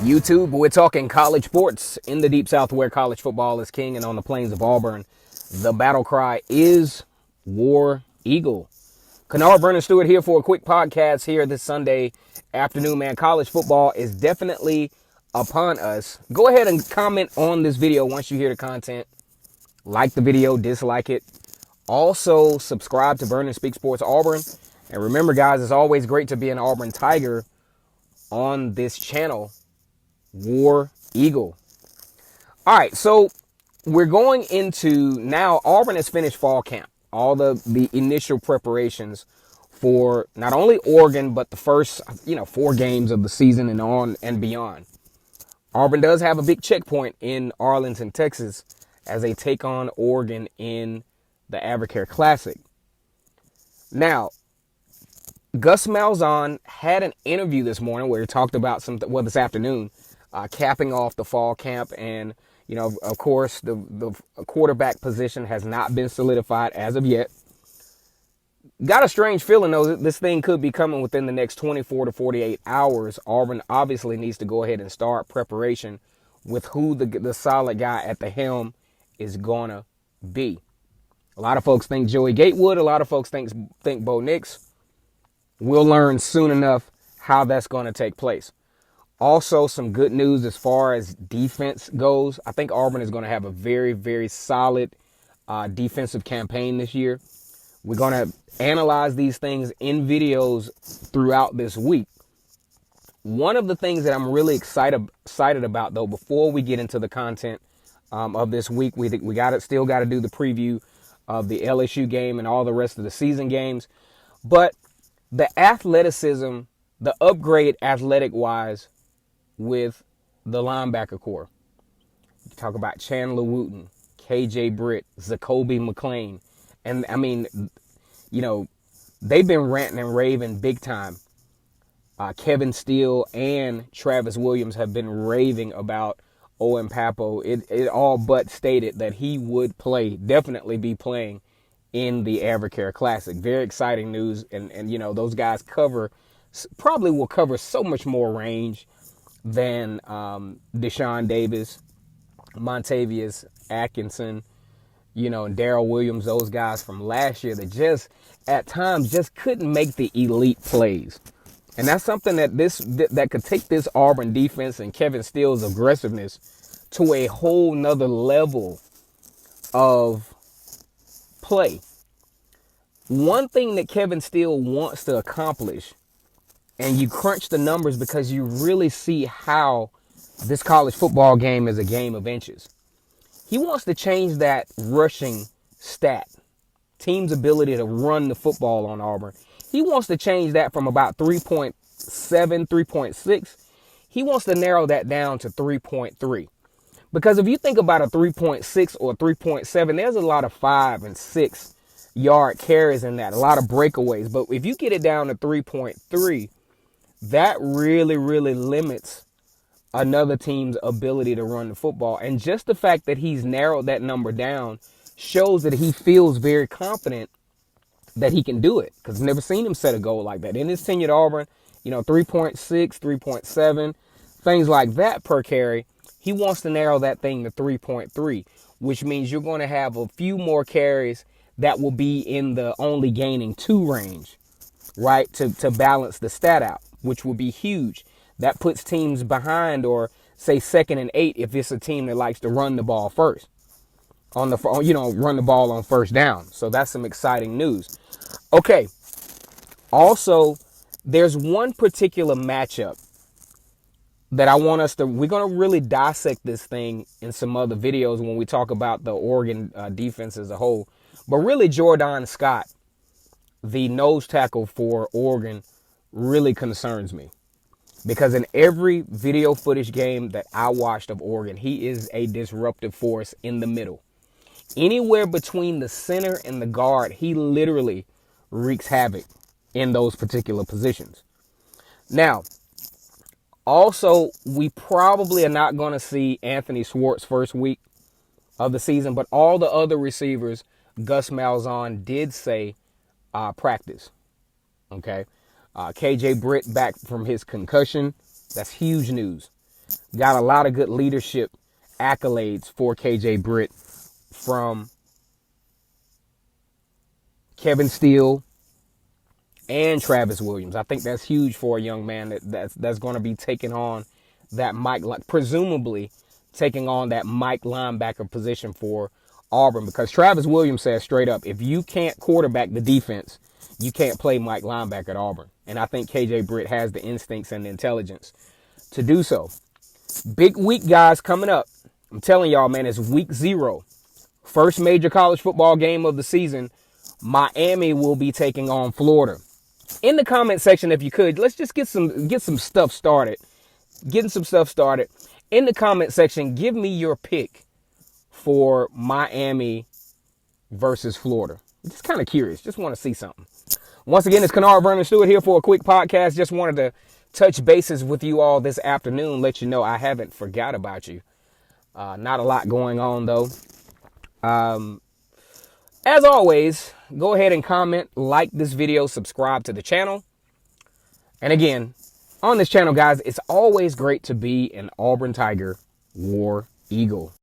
YouTube, we're talking college sports in the Deep South where college football is king, and on the plains of Auburn, the battle cry is War Eagle. Kennard, Vernon Stewart here for a quick podcast here this Sunday afternoon, man. College football is definitely upon us. Go ahead and comment on this video once you hear the content. Like the video, dislike it. Also, subscribe to Vernon Speak Sports Auburn. And remember, guys, it's always great to be an Auburn Tiger on this channel. War Eagle. All right, so we're going into now. Auburn has finished fall camp. All the initial preparations for not only Oregon, but the first, 4 games of the season and on and beyond. Auburn does have a big checkpoint in Arlington, Texas, as they take on Oregon in the Advocare Classic. Now, Gus Malzahn had an interview this morning where he talked about this afternoon, capping off the fall camp. And, of course, the quarterback position has not been solidified as of yet. Got a strange feeling, though, that this thing could be coming within the next 24 to 48 hours. Auburn obviously needs to go ahead and start preparation with who the solid guy at the helm is going to be. A lot of folks think Joey Gatewood. A lot of folks think Bo Nix. We'll learn soon enough how that's going to take place. Also, some good news as far as defense goes. I think Auburn is going to have a very, very solid defensive campaign this year. We're going to analyze these things in videos throughout this week. One of the things that I'm really excited about, though, before we get into the content of this week, we still got to do the preview of the LSU game and all the rest of the season games. But the athleticism, the upgrade athletic-wise with the linebacker core. You talk about Chandler Wooten, KJ Britt, Zacoby McClain. And, they've been ranting and raving big time. Kevin Steele and Travis Williams have been raving about Owen Pappoe. It all but stated that he would definitely be playing in the Advocare Classic. Very exciting news. And those guys probably will cover so much more range than Deshaun Davis, Montavious Atkinson, and Darrell Williams, those guys from last year that just at times just couldn't make the elite plays. And that's something that could take this Auburn defense and Kevin Steele's aggressiveness to a whole nother level of play. One thing that Kevin Steele wants to accomplish, and you crunch the numbers because you really see how this college football game is a game of inches. He wants to change that rushing stat, team's ability to run the football on Auburn. He wants to change that from about 3.7, 3.6. He wants to narrow that down to 3.3. Because if you think about a 3.6 or 3.7, there's a lot of 5 and 6 yard carries in that, a lot of breakaways. But if you get it down to 3.3, that really, really limits another team's ability to run the football. And just the fact that he's narrowed that number down shows that he feels very confident that he can do it. Because I've never seen him set a goal like that. In his tenure at Auburn, 3.6, 3.7, things like that per carry. He wants to narrow that thing to 3.3, which means you're going to have a few more carries that will be in the only gaining 2 range, right, to balance the stat out, which will be huge. That puts teams behind, or say 2nd and 8 if it's a team that likes to run the ball first, run the ball on first down. So that's some exciting news. Okay. Also, there's one particular matchup that I want we're going to really dissect this thing in some other videos when we talk about the Oregon defense as a whole. But really, Jordan Scott, the nose tackle for Oregon, really concerns me. Because in every video footage game that I watched of Oregon, he is a disruptive force in the middle. Anywhere between the center and the guard, he literally wreaks havoc in those particular positions. Now, also, we probably are not going to see Anthony Swartz first week of the season, but all the other receivers, Gus Malzahn did say practice. Okay. KJ Britt back from his concussion. That's huge news. Got a lot of good leadership accolades for KJ Britt from Kevin Steele and Travis Williams. I think that's huge for a young man that's going to be taking on that presumably taking on that Mike linebacker position for Auburn, because Travis Williams says straight up, if you can't quarterback the defense, you can't play Mike linebacker at Auburn. And I think KJ Britt has the instincts and the intelligence to do so. Big week, guys, coming up. I'm telling y'all, man, it's week 0. First major college football game of the season. Miami will be taking on Florida. In the comment section, if you could, let's just get some stuff started. Getting some stuff started. In the comment section, give me your pick for Miami versus Florida. Just kind of curious. Just want to see something. Once again, it's Kennard Vernon Stewart here for a quick podcast. Just wanted to touch bases with you all this afternoon. Let you know I haven't forgot about you. Not a lot going on, though. As always, go ahead and comment, like this video, subscribe to the channel. And again, on this channel, guys, it's always great to be an Auburn Tiger, War Eagle.